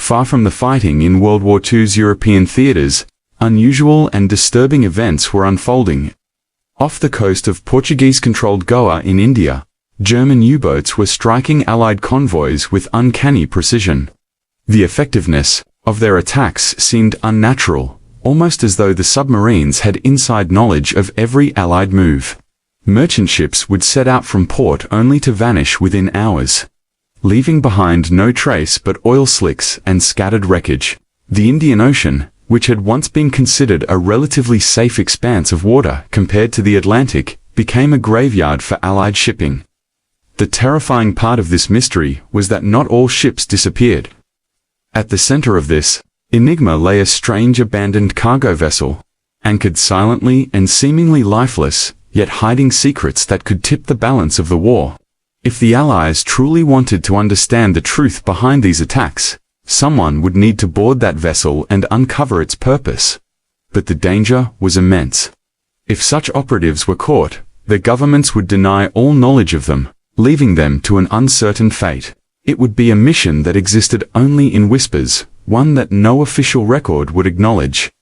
Far from the fighting in World War II's European theaters, unusual and disturbing events were unfolding. Off the coast of Portuguese-controlled Goa in India, German U-boats were striking Allied convoys with uncanny precision. The effectiveness of their attacks seemed unnatural, almost as though the submarines had inside knowledge of every Allied move. Merchant ships would set out from port only to vanish within hours, leaving behind no trace but oil slicks and scattered wreckage. The Indian Ocean, which had once been considered a relatively safe expanse of water compared to the Atlantic, became a graveyard for Allied shipping. The terrifying part of this mystery was that not all ships disappeared. At the center of this enigma lay a strange abandoned cargo vessel, anchored silently and seemingly lifeless, yet hiding secrets that could tip the balance of the war. If the Allies truly wanted to understand the truth behind these attacks, someone would need to board that vessel and uncover its purpose. But the danger was immense. If such operatives were caught, their governments would deny all knowledge of them, leaving them to an uncertain fate. It would be a mission that existed only in whispers, one that no official record would acknowledge.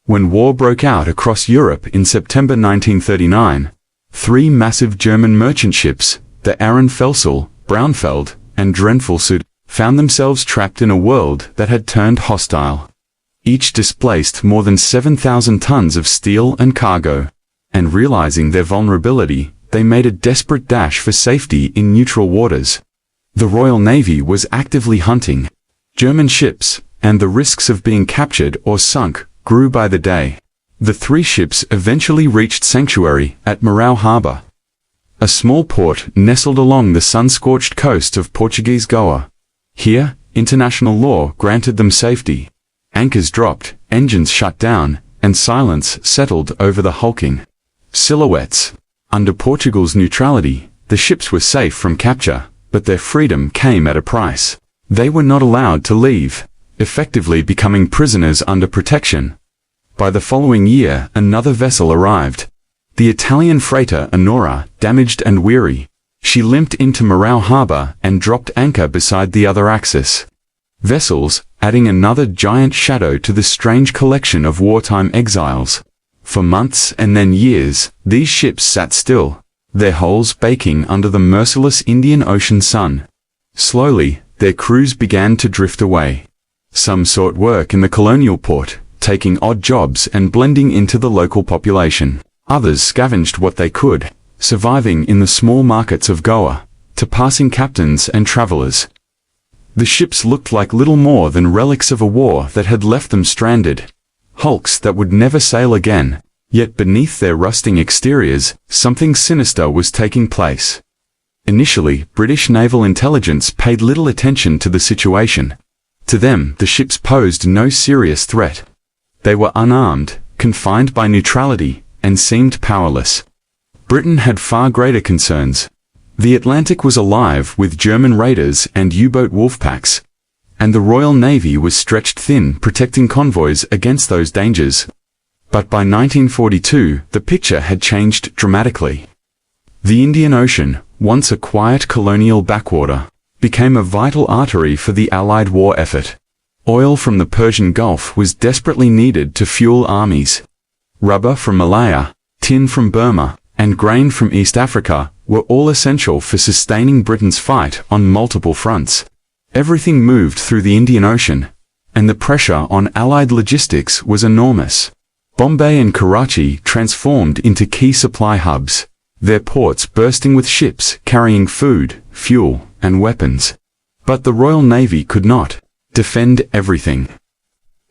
When war broke out across Europe in September 1939, 3 massive German merchant ships, the Arenfels, Braunfeld, and Drenfelsud, found themselves trapped in a world that had turned hostile. Each displaced more than 7,000 tons of steel and cargo, and realizing their vulnerability, they made a desperate dash for safety in neutral waters. The Royal Navy was actively hunting German ships, and the risks of being captured or sunk grew by the day. The 3 ships eventually reached sanctuary at Marau Harbor, a small port nestled along the sun-scorched coast of Portuguese Goa. Here, international law granted them safety. Anchors dropped, engines shut down, and silence settled over the hulking silhouettes. Under Portugal's neutrality, the ships were safe from capture, but their freedom came at a price. They were not allowed to leave, effectively becoming prisoners under protection. By the following year, another vessel arrived. The Italian freighter Honora, damaged and weary. She limped into Marau Harbor and dropped anchor beside the other Axis vessels, adding another giant shadow to the strange collection of wartime exiles. For months and then years, these ships sat still, their hulls baking under the merciless Indian Ocean sun. Slowly, their crews began to drift away. Some sought work in the colonial port, taking odd jobs and blending into the local population. Others scavenged what they could, surviving in the small markets of Goa, to passing captains and travelers. The ships looked like little more than relics of a war that had left them stranded, hulks that would never sail again. Yet beneath their rusting exteriors, something sinister was taking place. Initially, British naval intelligence paid little attention to the situation. To them, the ships posed no serious threat. They were unarmed, confined by neutrality, and seemed powerless. Britain had far greater concerns. The Atlantic was alive with German raiders and U-boat wolfpacks, and the Royal Navy was stretched thin protecting convoys against those dangers. But by 1942, the picture had changed dramatically. The Indian Ocean, once a quiet colonial backwater, became a vital artery for the Allied war effort. Oil from the Persian Gulf was desperately needed to fuel armies. Rubber from Malaya, tin from Burma, and grain from East Africa were all essential for sustaining Britain's fight on multiple fronts. Everything moved through the Indian Ocean, and the pressure on Allied logistics was enormous. Bombay and Karachi transformed into key supply hubs, their ports bursting with ships carrying food, fuel, and weapons. But the Royal Navy could not defend everything.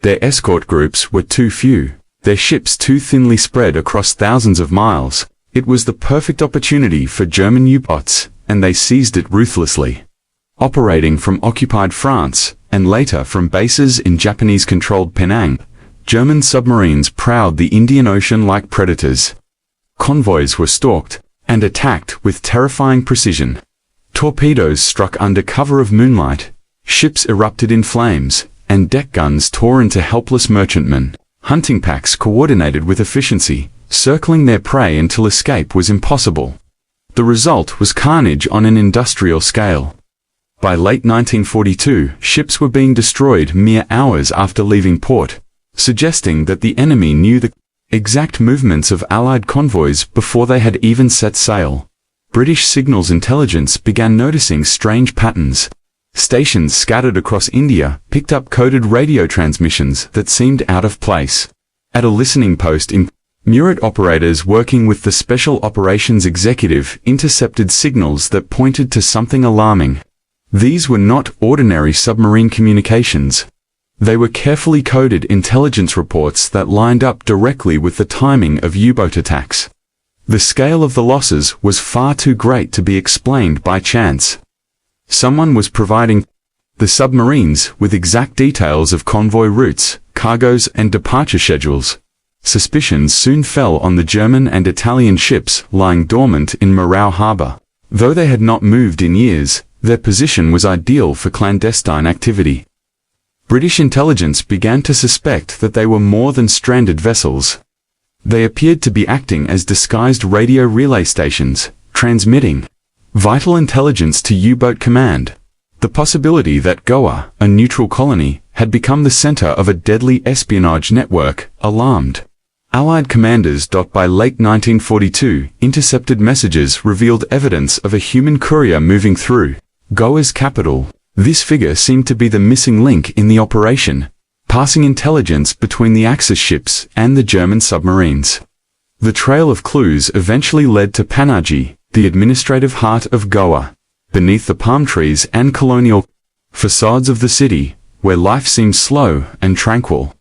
Their escort groups were too few, their ships too thinly spread across thousands of miles. It was the perfect opportunity for German U-boats, and they seized it ruthlessly. Operating from occupied France, and later from bases in Japanese-controlled Penang, German submarines prowled the Indian Ocean like predators. Convoys were stalked and attacked with terrifying precision. Torpedoes struck under cover of moonlight, ships erupted in flames, and deck guns tore into helpless merchantmen. Hunting packs coordinated with efficiency, circling their prey until escape was impossible. The result was carnage on an industrial scale. By late 1942, ships were being destroyed mere hours after leaving port, suggesting that the enemy knew the exact movements of Allied convoys before they had even set sail. British signals intelligence began noticing strange patterns. Stations scattered across India picked up coded radio transmissions that seemed out of place. At a listening post in Murat, operators working with the Special Operations Executive intercepted signals that pointed to something alarming. These were not ordinary submarine communications. They were carefully coded intelligence reports that lined up directly with the timing of U-boat attacks. The scale of the losses was far too great to be explained by chance. Someone was providing the submarines with exact details of convoy routes, cargoes, and departure schedules. Suspicions soon fell on the German and Italian ships lying dormant in Murao Harbor. Though they had not moved in years, their position was ideal for clandestine activity. British intelligence began to suspect that they were more than stranded vessels. They appeared to be acting as disguised radio relay stations, transmitting vital intelligence to U-boat command. The possibility that Goa, a neutral colony, had become the center of a deadly espionage network alarmed Allied commanders. By late 1942, intercepted messages revealed evidence of a human courier moving through Goa's capital. This figure seemed to be the missing link in the operation, passing intelligence between the Axis ships and the German submarines. The trail of clues eventually led to Panaji, the administrative heart of Goa, beneath the palm trees and colonial facades of the city, where life seemed slow and tranquil.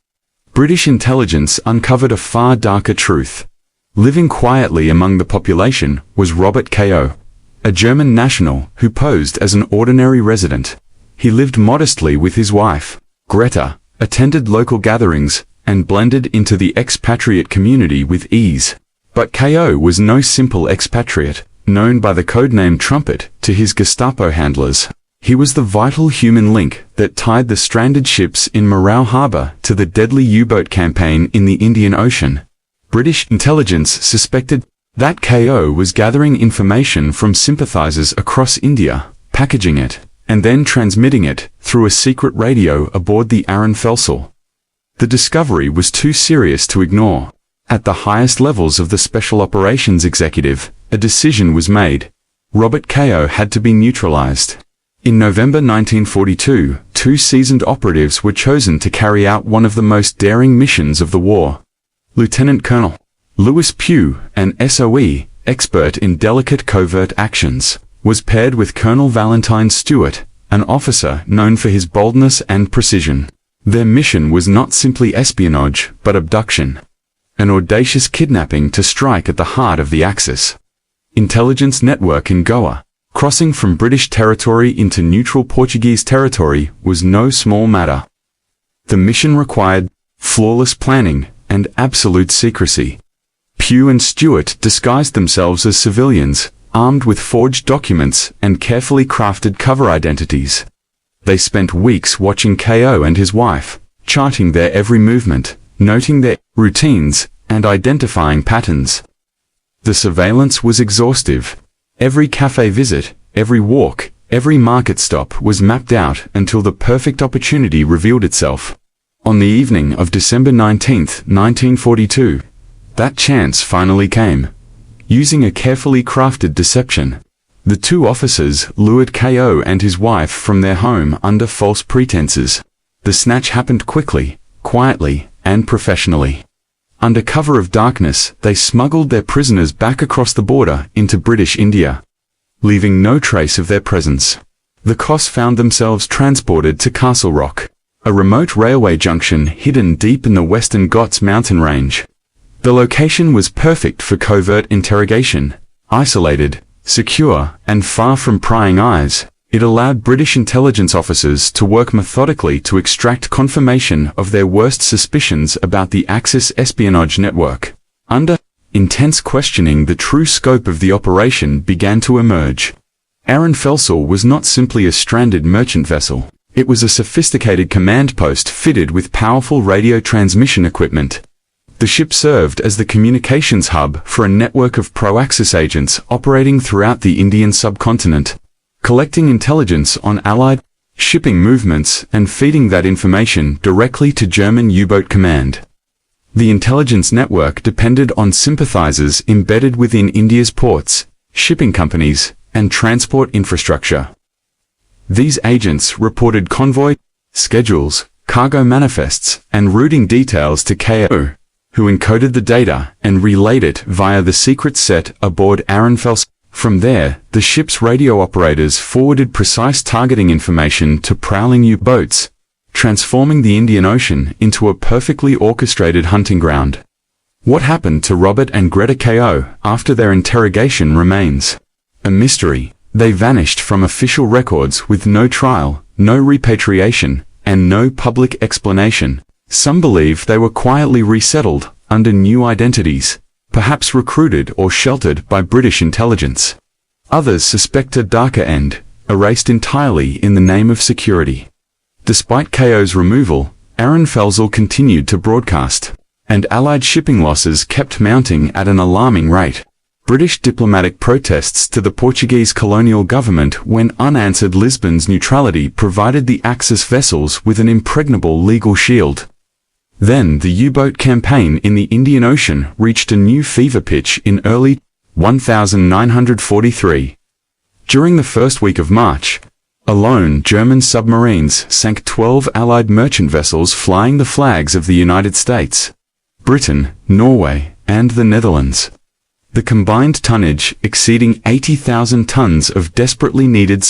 British intelligence uncovered a far darker truth. Living quietly among the population was Robert Ko, a German national who posed as an ordinary resident. He lived modestly with his wife, Greta, attended local gatherings, and blended into the expatriate community with ease. But Ko was no simple expatriate, known by the codename Trumpet to his Gestapo handlers. He was the vital human link that tied the stranded ships in Murao Harbor to the deadly U-boat campaign in the Indian Ocean. British intelligence suspected that Ko was gathering information from sympathizers across India, packaging it, and then transmitting it through a secret radio aboard the Arenfels. The discovery was too serious to ignore. At the highest levels of the Special Operations Executive, a decision was made. Robert Ko had to be neutralized. In November 1942, two seasoned operatives were chosen to carry out one of the most daring missions of the war. Lieutenant Colonel Lewis Pugh, an SOE, expert in delicate covert actions, was paired with Colonel Valentine Stewart, an officer known for his boldness and precision. Their mission was not simply espionage, but abduction. An audacious kidnapping to strike at the heart of the Axis intelligence network in Goa. Crossing from British territory into neutral Portuguese territory was no small matter. The mission required flawless planning and absolute secrecy. Pugh and Stewart disguised themselves as civilians, armed with forged documents and carefully crafted cover identities. They spent weeks watching Ko and his wife, charting their every movement, noting their routines, and identifying patterns. The surveillance was exhaustive. Every cafe visit, every walk, every market stop was mapped out until the perfect opportunity revealed itself. On the evening of December 19, 1942, that chance finally came. Using a carefully crafted deception, the two officers lured Ko and his wife from their home under false pretenses. The snatch happened quickly, quietly, and professionally. Under cover of darkness, they smuggled their prisoners back across the border into British India, leaving no trace of their presence. The Kos found themselves transported to Castle Rock, a remote railway junction hidden deep in the Western Ghats mountain range. The location was perfect for covert interrogation. Isolated, secure, and far from prying eyes, it allowed British intelligence officers to work methodically to extract confirmation of their worst suspicions about the Axis espionage network. Under intense questioning, the true scope of the operation began to emerge. Arenfels was not simply a stranded merchant vessel. It was a sophisticated command post fitted with powerful radio transmission equipment. The ship served as the communications hub for a network of pro-Axis agents operating throughout the Indian subcontinent. collecting intelligence on Allied shipping movements and feeding that information directly to German U-boat command. The intelligence network depended on sympathizers embedded within India's ports, shipping companies, and transport infrastructure. These agents reported convoy schedules, cargo manifests, and routing details to KO, who encoded the data and relayed it via the secret set aboard Arenfels. From there, the ship's radio operators forwarded precise targeting information to prowling U-boats, transforming the Indian Ocean into a perfectly orchestrated hunting ground. What happened to Robert and Greta KO after their interrogation remains a mystery. They vanished from official records with no trial, no repatriation, and no public explanation. Some believe they were quietly resettled under new identities, perhaps recruited or sheltered by British intelligence. Others suspect a darker end, erased entirely in the name of security. Despite KO's removal, Arenfels continued to broadcast, and Allied shipping losses kept mounting at an alarming rate. British diplomatic protests to the Portuguese colonial government when unanswered Lisbon's neutrality provided the Axis vessels with an impregnable legal shield. Then the U-boat campaign in the Indian Ocean reached a new fever pitch in early 1943. During the first week of March, alone German submarines sank 12 Allied merchant vessels flying the flags of the United States, Britain, Norway, and the Netherlands. The combined tonnage exceeding 80,000 tons of desperately needed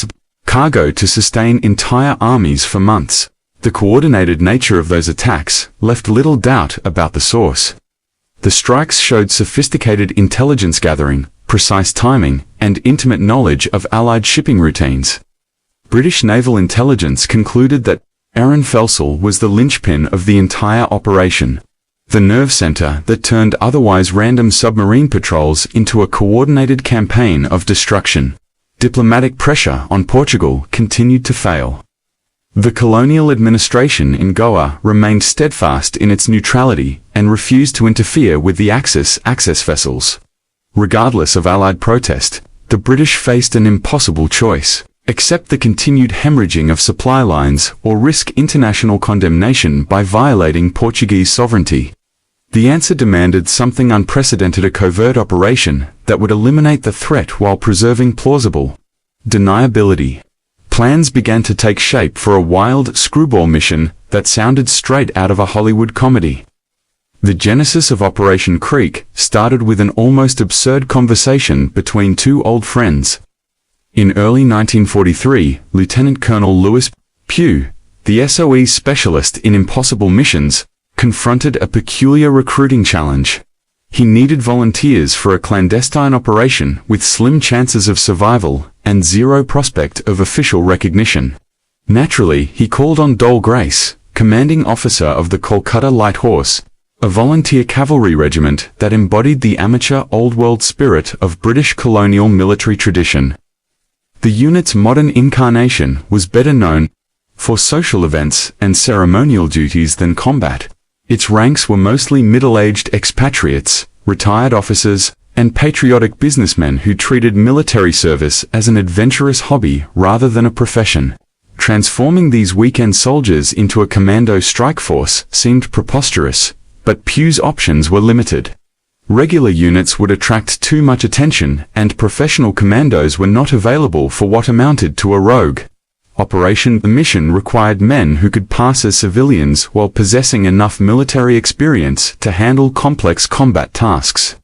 cargo to sustain entire armies for months. The coordinated nature of those attacks left little doubt about the source. The strikes showed sophisticated intelligence gathering, precise timing, and intimate knowledge of Allied shipping routines. British naval intelligence concluded that Arenfels was the linchpin of the entire operation, the nerve center that turned otherwise random submarine patrols into a coordinated campaign of destruction. Diplomatic pressure on Portugal continued to fail. The colonial administration in Goa remained steadfast in its neutrality and refused to interfere with the Axis vessels. Regardless of Allied protest, the British faced an impossible choice: accept the continued hemorrhaging of supply lines or risk international condemnation by violating Portuguese sovereignty. The answer demanded something unprecedented: a covert operation that would eliminate the threat while preserving plausible deniability. Plans began to take shape for a wild screwball mission that sounded straight out of a Hollywood comedy. The genesis of Operation Creek started with an almost absurd conversation between two old friends. In early 1943, Lieutenant Colonel Lewis Pugh, the SOE specialist in impossible missions, confronted a peculiar recruiting challenge. He needed volunteers for a clandestine operation with slim chances of survival and zero prospect of official recognition. Naturally, he called on Dole Grace, commanding officer of the Kolkata Light Horse, a volunteer cavalry regiment that embodied the amateur old-world spirit of British colonial military tradition. The unit's modern incarnation was better known for social events and ceremonial duties than combat. Its ranks were mostly middle-aged expatriates, retired officers, and patriotic businessmen who treated military service as an adventurous hobby rather than a profession. Transforming these weekend soldiers into a commando strike force seemed preposterous, but Pugh's options were limited. Regular units would attract too much attention, and professional commandos were not available for what amounted to a rogue operation. The mission required men who could pass as civilians while possessing enough military experience to handle complex combat tasks.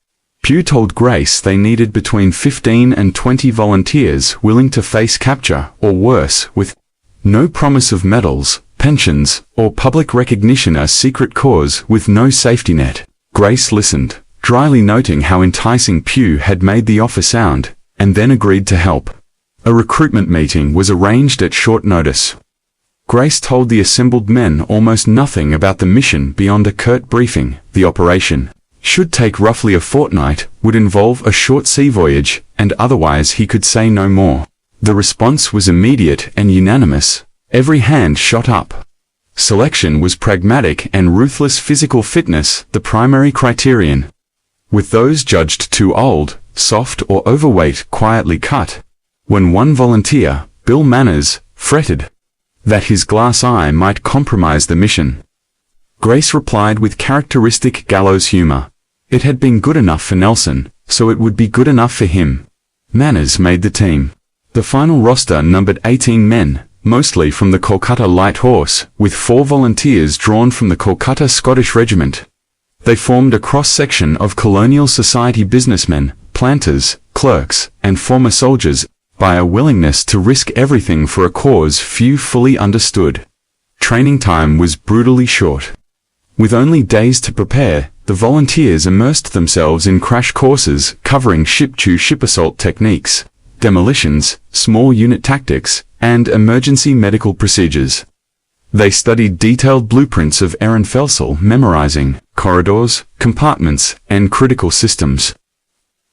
Pugh told Grace they needed between 15 and 20 volunteers willing to face capture, or worse, with no promise of medals, pensions, or public recognition, a secret cause with no safety net. Grace listened, dryly noting how enticing Pugh had made the offer sound, and then agreed to help. A recruitment meeting was arranged at short notice. Grace told the assembled men almost nothing about the mission beyond a curt briefing. The operation should take roughly a fortnight, would involve a short sea voyage, and otherwise he could say no more. The response was immediate and unanimous. Every hand shot up. Selection was pragmatic and ruthless, physical fitness the primary criterion. With those judged too old, soft, or overweight quietly cut. When one volunteer, Bill Manners, fretted that his glass eye might compromise the mission, Grace replied with characteristic gallows humor. It had been good enough for Nelson, so it would be good enough for him. Manners made the team. The final roster numbered 18 men, mostly from the Kolkata Light Horse, with 4 volunteers drawn from the Kolkata Scottish Regiment. They formed a cross-section of colonial society businessmen, planters, clerks, and former soldiers, by a willingness to risk everything for a cause few fully understood. Training time was brutally short. With only days to prepare, the volunteers immersed themselves in crash courses covering ship-to-ship assault techniques, demolitions, small unit tactics, and emergency medical procedures. They studied detailed blueprints of Arenfels, memorizing corridors, compartments, and critical systems.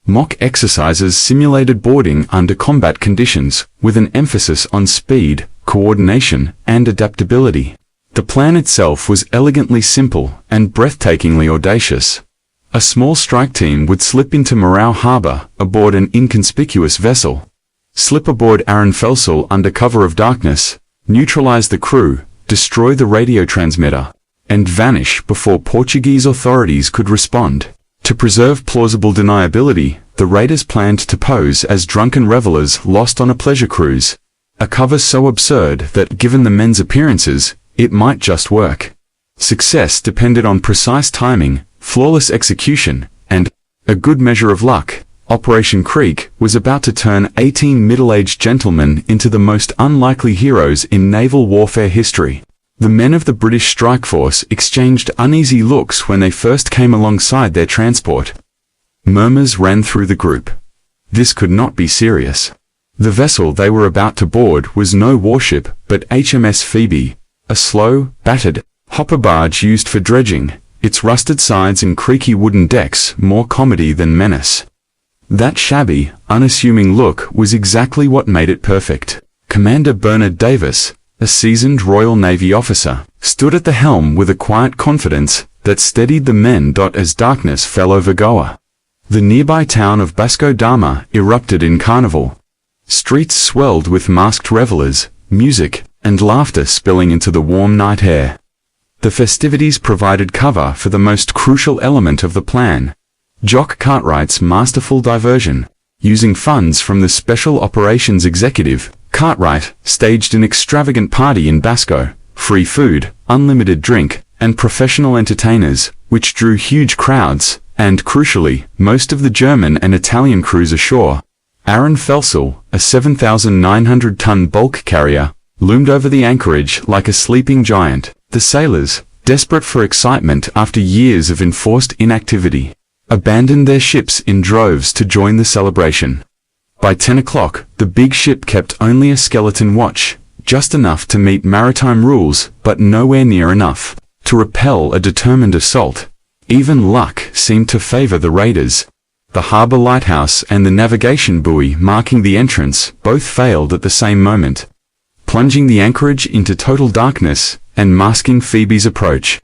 Mock exercises simulated boarding under combat conditions, with an emphasis on speed, coordination, and adaptability. The plan itself was elegantly simple and breathtakingly audacious. A small strike team would slip into Morau Harbour aboard an inconspicuous vessel, slip aboard Arenfels under cover of darkness, neutralize the crew, destroy the radio transmitter, and vanish before Portuguese authorities could respond. To preserve plausible deniability, the raiders planned to pose as drunken revelers lost on a pleasure cruise, a cover so absurd that, given the men's appearances, it might just work. Success depended on precise timing, flawless execution, and a good measure of luck. Operation Creek was about to turn 18 middle-aged gentlemen into the most unlikely heroes in naval warfare history. The men of the British strike force exchanged uneasy looks when they first came alongside their transport. Murmurs ran through the group. This could not be serious. The vessel they were about to board was no warship, but HMS Phoebe, a slow, battered, hopper barge used for dredging, its rusted sides and creaky wooden decks more comedy than menace. That shabby, unassuming look was exactly what made it perfect. Commander Bernard Davies, a seasoned Royal Navy officer, stood at the helm with a quiet confidence that steadied the men. As darkness fell over Goa, the nearby town of Vasco da Gama erupted in carnival. Streets swelled with masked revelers, music, and laughter spilling into the warm night air. The festivities provided cover for the most crucial element of the plan, Jock Cartwright's masterful diversion. Using funds from the Special Operations Executive, Cartwright staged an extravagant party in Basco, free food, unlimited drink, and professional entertainers, which drew huge crowds, and, crucially, most of the German and Italian crews ashore. Arenfels, a 7,900-ton bulk carrier, loomed over the anchorage like a sleeping giant. The sailors, desperate for excitement after years of enforced inactivity, abandoned their ships in droves to join the celebration. By 10 o'clock, the big ship kept only a skeleton watch, just enough to meet maritime rules, but nowhere near enough to repel a determined assault. Even luck seemed to favor the raiders. The harbor lighthouse and the navigation buoy marking the entrance both failed at the same moment, plunging the anchorage into total darkness and masking Phoebe's approach.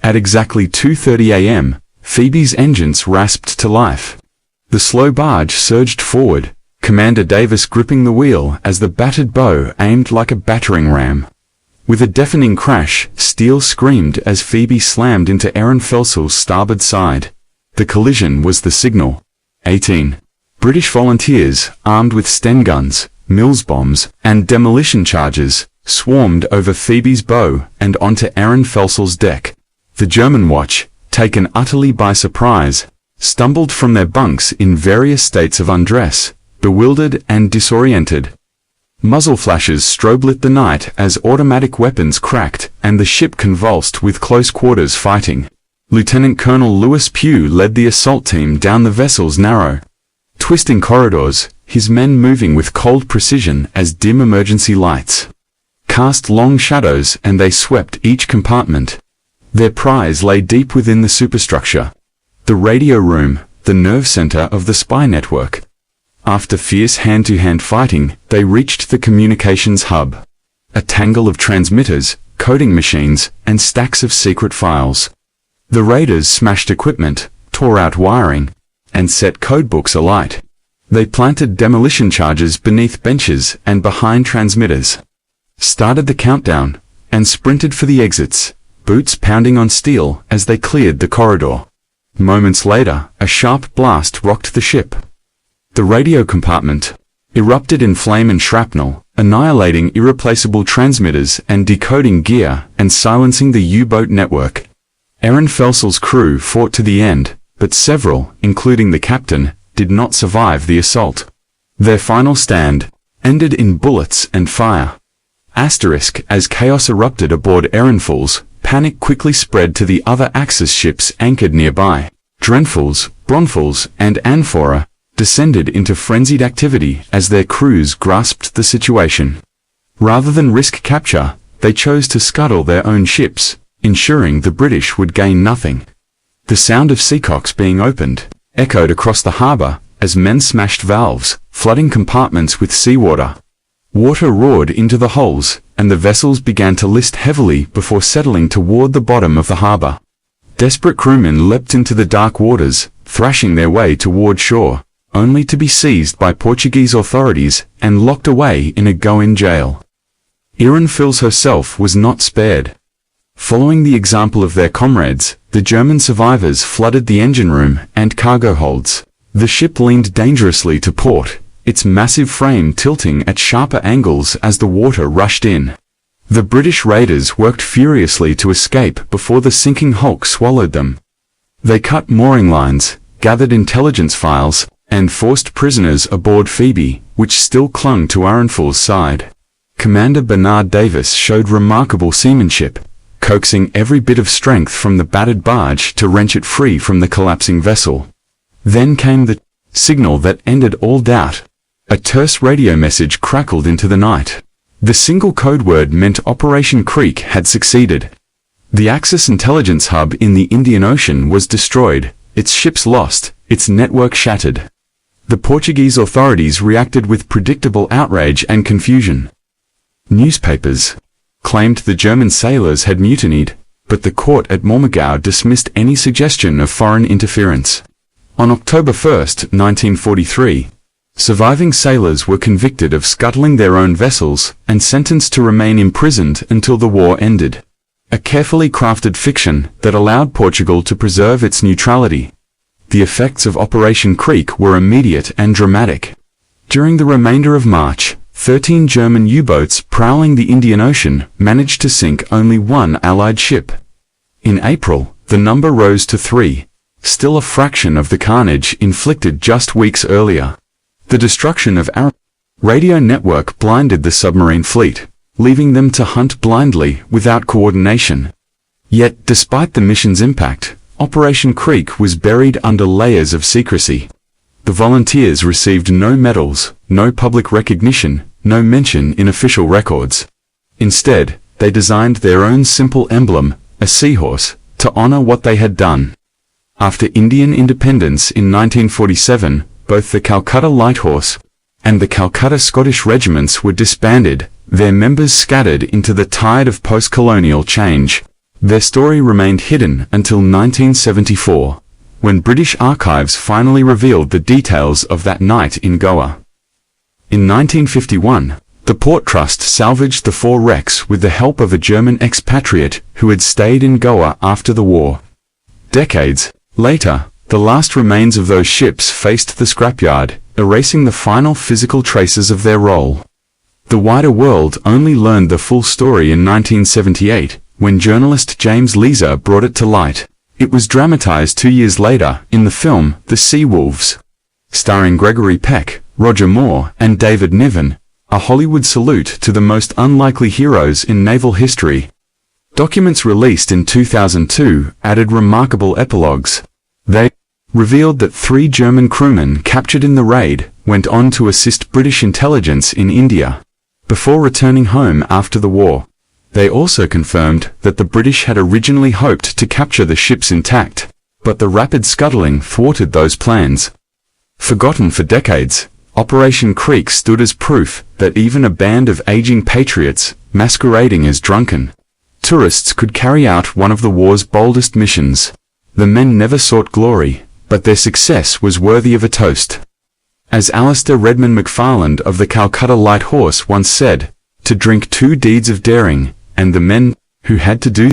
At exactly 2:30 a.m., Phoebe's engines rasped to life. The slow barge surged forward, Commander Davies gripping the wheel as the battered bow aimed like a battering ram. With a deafening crash, steel screamed as Phoebe slammed into Arenfels' starboard side. The collision was the signal. 18 British volunteers, armed with Sten guns, Mills bombs, and demolition charges, swarmed over Phoebe's bow and onto Arenfels' deck. The German watch, taken utterly by surprise, stumbled from their bunks in various states of undress, bewildered and disoriented. Muzzle flashes strobe-lit the night as automatic weapons cracked and the ship convulsed with close-quarters fighting. Lieutenant Colonel Lewis Pugh led the assault team down the vessel's narrow, twisting corridors, his men moving with cold precision as dim emergency lights cast long shadows and they swept each compartment. Their prize lay deep within the superstructure, the radio room, the nerve center of the spy network. After fierce hand-to-hand fighting, they reached the communications hub, a tangle of transmitters, coding machines, and stacks of secret files. The raiders smashed equipment, tore out wiring, and set codebooks alight. They planted demolition charges beneath benches and behind transmitters, started the countdown, and sprinted for the exits, boots pounding on steel as they cleared the corridor. Moments later, a sharp blast rocked the ship. The radio compartment erupted in flame and shrapnel, annihilating irreplaceable transmitters and decoding gear and silencing the U-boat network. Arenfel's crew fought to the end, but several, including the captain, did not survive the assault. Their final stand ended in bullets and fire. As chaos erupted aboard Arenfels, panic quickly spread to the other Axis ships anchored nearby. Arenfels, Arenfels, and Gunfire descended into frenzied activity as their crews grasped the situation. Rather than risk capture, they chose to scuttle their own ships, ensuring the British would gain nothing. The sound of seacocks being opened echoed across the harbor as men smashed valves, flooding compartments with seawater. Water roared into the holes, and the vessels began to list heavily before settling toward the bottom of the harbor. Desperate crewmen leapt into the dark waters, thrashing their way toward shore, only to be seized by Portuguese authorities and locked away in a go-in jail. Arenfels herself was not spared. Following the example of their comrades, the German survivors flooded the engine room and cargo holds. The ship leaned dangerously to port, its massive frame tilting at sharper angles as the water rushed in. The British raiders worked furiously to escape before the sinking hulk swallowed them. They cut mooring lines, gathered intelligence files, and forced prisoners aboard Phoebe, which still clung to Arenfel's side. Commander Bernard Davies showed remarkable seamanship, coaxing every bit of strength from the battered barge to wrench it free from the collapsing vessel. Then came the signal that ended all doubt. A terse radio message crackled into the night. The single code word meant Operation Creek had succeeded. The Axis intelligence hub in the Indian Ocean was destroyed, its ships lost, its network shattered. The Portuguese authorities reacted with predictable outrage and confusion. Newspapers claimed the German sailors had mutinied, but the court at Mormugao dismissed any suggestion of foreign interference. On October 1, 1943, surviving sailors were convicted of scuttling their own vessels and sentenced to remain imprisoned until the war ended. A carefully crafted fiction that allowed Portugal to preserve its neutrality. The effects of Operation Creek were immediate and dramatic. During the remainder of March, 13 German U-boats prowling the Indian Ocean managed to sink only one Allied ship. In April, the number rose to 3, still a fraction of the carnage inflicted just weeks earlier. The destruction of our radio network blinded the submarine fleet, leaving them to hunt blindly without coordination. Yet, despite the mission's impact, Operation Creek was buried under layers of secrecy. The volunteers received no medals, no public recognition, no mention in official records. Instead, they designed their own simple emblem, a seahorse, to honor what they had done. After Indian independence in 1947, both the Calcutta Light Horse and the Calcutta Scottish regiments were disbanded, their members scattered into the tide of post-colonial change. Their story remained hidden until 1974, when British archives finally revealed the details of that night in Goa. In 1951, the Port Trust salvaged the 4 wrecks with the help of a German expatriate who had stayed in Goa after the war. Decades later, the last remains of those ships faced the scrapyard, erasing the final physical traces of their role. The wider world only learned the full story in 1978, when journalist James Leeser brought it to light. It was dramatized 2 years later in the film The Sea Wolves, starring Gregory Peck, Roger Moore, and David Niven, a Hollywood salute to the most unlikely heroes in naval history. Documents released in 2002 added remarkable epilogues. They revealed that 3 German crewmen captured in the raid went on to assist British intelligence in India before returning home after the war. They also confirmed that the British had originally hoped to capture the ships intact, but the rapid scuttling thwarted those plans. Forgotten for decades, Operation Creek stood as proof that even a band of aging patriots, masquerading as drunken tourists, could carry out one of the war's boldest missions. The men never sought glory, but their success was worthy of a toast. As Alistair Redmond McFarland of the Calcutta Light Horse once said, to drink 2 deeds of daring, and the men who had to do